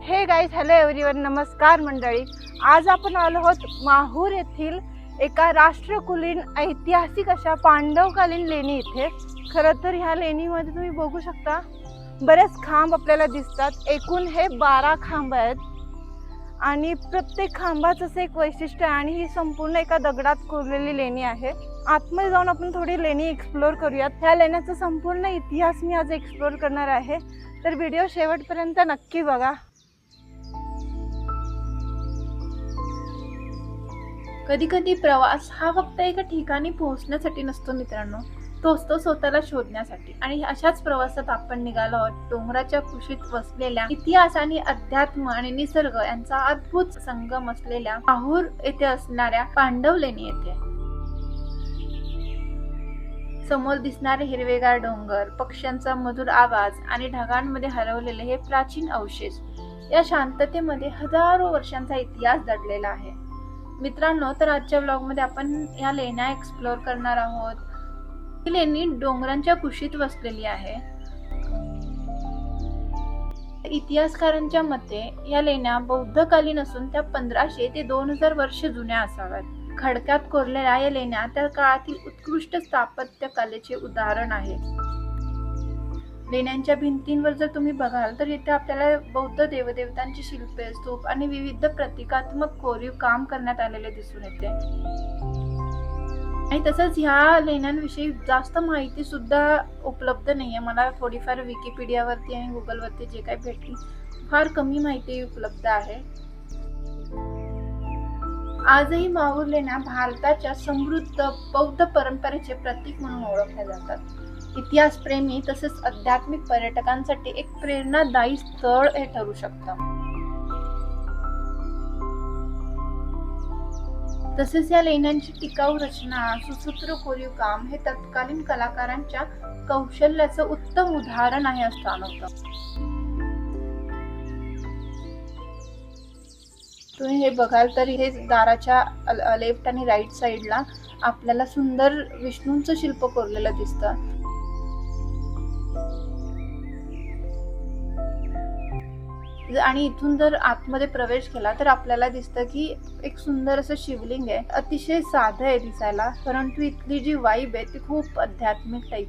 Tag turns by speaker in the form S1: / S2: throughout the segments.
S1: हे guys, hello everyone, नमस्कार मंडळी. आज आपण आलो आहोत माहूर येथील एका राष्ट्रकुलीन ऐतिहासिक अशा पांडवकालीन लेणी इथे. खरं तर ह्या लेणीमध्ये तुम्ही बघू शकता बरेच खांब आपल्याला दिसतात. एकूण हे 12 खांब आहेत आणि प्रत्येक खांबाचं असं एक वैशिष्ट्य आहे आणि ही संपूर्ण एका दगडात कोरलेली लेणी आहे. आतमध्ये जाऊन आपण थोडी लेणी एक्सप्लोर करूयात. ह्या लेण्याचा संपूर्ण इतिहास मी आज एक्सप्लोर करणार आहे, तर व्हिडिओ शेवटपर्यंत नक्की बघा.
S2: कधी कधी प्रवास हा फक्त एका ठिकाणी पोहोचण्यासाठी नसतो मित्रांनो, तो असतो स्वतःला शोधण्यासाठी. आणि अशाच प्रवासात आपण निघालो आहोत डोंगराच्या कुशीत वसलेल्या इतिहास आणि अध्यात्म आणि निसर्ग यांचा अद्भुत संगम असलेल्या माहूर येथे असणाऱ्या पांडव लेणी येथे. समोर दिसणारे हिरवेगार डोंगर, पक्ष्यांचा मधुर आवाज आणि ढगांमध्ये हरवलेले हे प्राचीन अवशेष, या शांततेमध्ये हजारो वर्षांचा इतिहास दडलेला आहे मित्रांनो. तर आजच्या ब्लॉग मध्ये आपण या लेण्या एक्सप्लोर करणार आहोत. ही लेणी डोंगरांच्या कुशीत वसलेली आहे. इतिहासकारांच्या मते या लेण्या बौद्धकालीन असून त्या 1500 ते 2000 वर्ष जुन्या असाव्यात. खडकात कोरलेल्या या लेण्या त्या काळातील उत्कृष्ट स्थापत्य कलेचे उदाहरण आहे. लेण्यांच्या भिंतींवर जर तुम्ही बघाल तर इथे आपल्याला बौद्ध देवदेवतांची शिल्पे, स्तूप आणि विविध प्रतिकात्मक कोरीव काम करण्यात आलेले दिसून येते. आणि तसंच ह्या लेण्यांविषयी जास्त माहिती सुद्धा उपलब्ध नाहीये. मला थोडीफार विकिपीडियावरती आणि गुगलवरती जे काही भेटली फार कमी माहिती उपलब्ध आहे. आजही माहूर लेण्या भारताच्या समृद्ध बौद्ध परंपरेचे प्रतीक म्हणून ओळखल्या जातात. इतिहासप्रेमी तसेच आध्यात्मिक पर्यटकांसाठी एक प्रेरणादायी स्थळ हे ठरू शकतं. तसेच या लेण्यांची टिकाऊ रचना, सुसूत्र कोरीव काम हे तत्कालीन कलाकारांच्या कौशल्याचं उत्तम उदाहरण आहे असं जाणवतं. तुम्ही हे बघाल तर हे दाराच्या लेफ्ट आणि राईट साईडला आपल्याला सुंदर विष्णूंचं शिल्प कोरलेलं दिसतं. आणि इथून जर आतमध्ये प्रवेश केला तर आपल्याला दिसतं की एक सुंदर असं शिवलिंग आहे. अतिशय साधं आहे दिसायला, परंतु इथली जी वाईब आहे ती खूप आध्यात्मिक टाईप.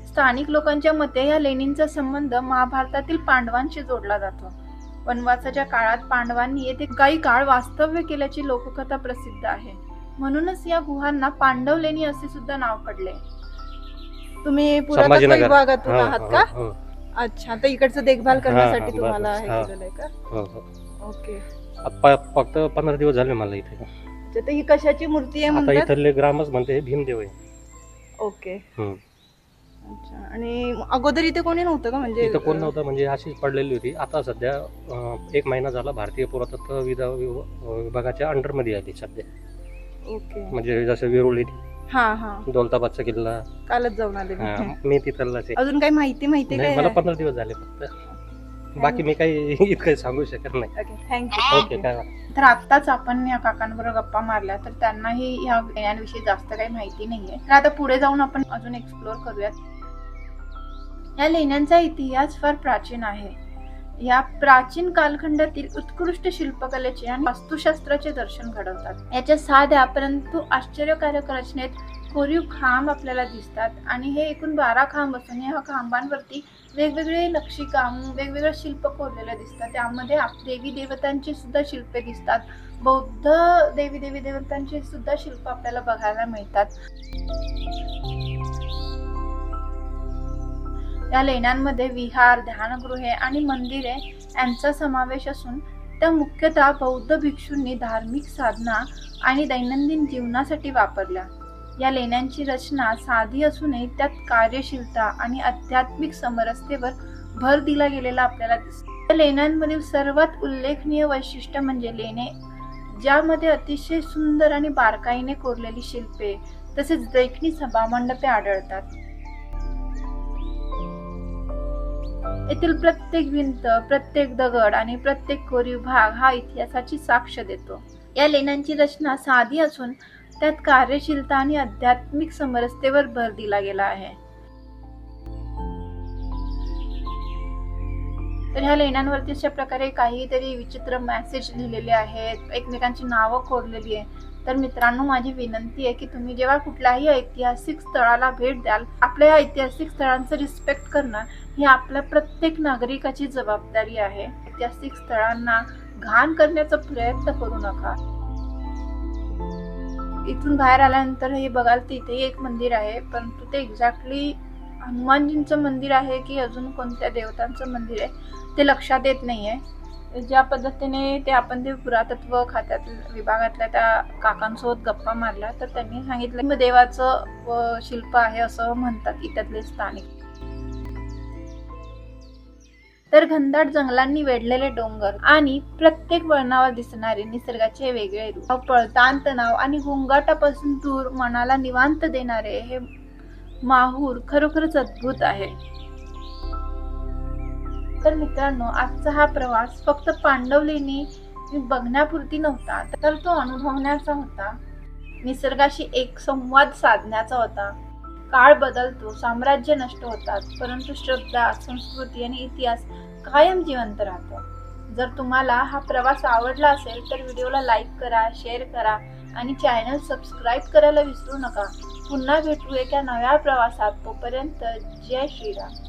S2: स्थानिक लोकांच्या मते या लेणींचा संबंध महाभारतातील पांडवांशी जोडला जातो. वनवासाच्या काळात पांडवांनी येथे काही काळ वास्तव्य केल्याची लोककथा प्रसिद्ध आहे. म्हणूनच या गुहांना पांडव लेणी असे सुद्धा नाव पडले.
S1: तुम्ही पुरातत्व विभागातून आहात का? अच्छा, तर इकडचं देखभाल करण्यासाठी तुम्हाला हे केलेलं आहे का? ओके.
S3: फक्त 15 दिवस झाले मला इथे.
S1: अच्छा, तर ही कशाची मूर्ती आहे म्हणतात?
S3: इथले ग्रामच म्हणते भीमदेव आहे.
S1: ओके. अच्छा, आणि अगोदर इथे कोणी नव्हतं का? म्हणजे
S3: इथं कोण नव्हतं, म्हणजे अशीच पडलेली होती. आता सध्या 1 महिना झाला भारतीय पुरातत्व विभागाच्या अंडर मध्ये आली सध्या.
S1: ओके.
S3: म्हणजे जसं वेरुळी, दौलताबादचा किल्ला
S1: कालच जाऊन आले
S3: मी तिथलाच आहे.
S1: अजून काही माहिती काय?
S3: मला 15 दिवस झाले फक्त. बाकी मी काही इतकं सांगू शकत नाही.
S1: थँक्यू.
S3: ओके. काय
S2: तर आत्ताच आपण या काकांबरोबर गप्पा मारल्या, तर त्यांनाही या लेण्यांविषयी जास्त काही माहिती नाहीये. तर आता पुढे जाऊन आपण अजून एक्सप्लोर करूयात. या लेण्यांचा इतिहास फार प्राचीन आहे. या प्राचीन कालखंडातील उत्कृष्ट शिल्पकलेचे आणि वास्तुशास्त्राचे दर्शन घडवतात. याच्या साध्या परंतु आश्चर्यकारक रचनेत कोरीव खांब आपल्याला दिसतात. आणि हे एकूण 12 खांब असून या खांबांवरती वेगवेगळे नक्षीकाम, वेगवेगळे शिल्प कोरलेले दिसतात. त्यामध्ये देवी देवतांची सुद्धा शिल्पे दिसतात. बौद्ध देवी देवतांची सुद्धा शिल्प आपल्याला बघायला मिळतात. या लेण्यांमध्ये विहार, ध्यानगृहे आणि मंदिरे यांचा समावेश असून त्या मुख्यतः बौद्ध भिक्षूंनी धार्मिक साधना आणि दैनंदिन जीवनासाठी वापरल्या. या लेण्यांची रचना साधी असूनही त्यात कार्यशीलता आणि आध्यात्मिक समरसतेवर भर दिला गेलेला आपल्याला दिसतो. या लेण्यांमधील सर्वात उल्लेखनीय वैशिष्ट्य म्हणजे लेणे ज्यामध्ये अतिशय सुंदर आणि बारकाईने कोरलेली शिल्पे तसेच देखणी सभामंडपे आढळतात. येथील प्रत्येक भिंत, प्रत्येक दगड आणि प्रत्येक कोरीव भाग हा इतिहासाची साक्ष देतो. या लेण्यांची रचना साधी असून त्यात कार्यशीलता आणि आध्यात्मिक समरसतेवर भर दिला गेला आहे. तर ह्या लेण्यांवरती अशा प्रकारे काहीतरी विचित्र मेसेज लिहिलेले आहेत, एकमेकांची नावं कोरलेली आहे. तर मित्रांनो, माझी विनंती आहे की तुम्ही जेव्हा कुठल्याही ऐतिहासिक स्थळाला भेट द्याल, आपल्या या ऐतिहासिक स्थळांचं रिस्पेक्ट करणं ही आपल्या प्रत्येक नागरिकाची जबाबदारी आहे. ऐतिहासिक स्थळांना घाण करण्याचा प्रयत्न करू नका. इथून बाहेर आल्यानंतर हे बघाल तर इथे एक मंदिर आहे, परंतु ते एक्झॅक्टली हनुमानजींचं मंदिर आहे की अजून कोणत्या देवतांचं मंदिर आहे ते लक्षात येत नाहीये. ज्या पद्धतीने ते आपण ते पुरातत्व खात्यात विभागातल्या त्या काकांसोबत गप्पा मारल्या, तर त्यांनी सांगितलं देवाचं शिल्प आहे असं म्हणतात इथले स्थानिक. तर घनदाट जंगलांनी वेढलेले डोंगर आणि प्रत्येक वळणावर दिसणारे निसर्गाचे वेगळे रूप, पळतान तणाव आणि गोंगाटापासून दूर मनाला निवांत देणारे हे माहूर खरोखरच अद्भुत आहे. तर मित्रांनो, आजचा हा प्रवास फक्त पांडव लेणी बघण्यापुरती नव्हता, तर तो अनुभवण्याचा होता, निसर्गाशी एक संवाद साधण्याचा होता. काळ बदलतो, साम्राज्य नष्ट होतात, परंतु श्रद्धा, संस्कृती आणि इतिहास कायम जिवंत राहतो. जर तुम्हाला हा प्रवास आवडला असेल तर व्हिडिओला लाईक करा, शेअर करा आणि चॅनल सबस्क्राईब करायला विसरू नका. पुन्हा भेटू एका नव्या प्रवासात. तोपर्यंत जय श्रीराम.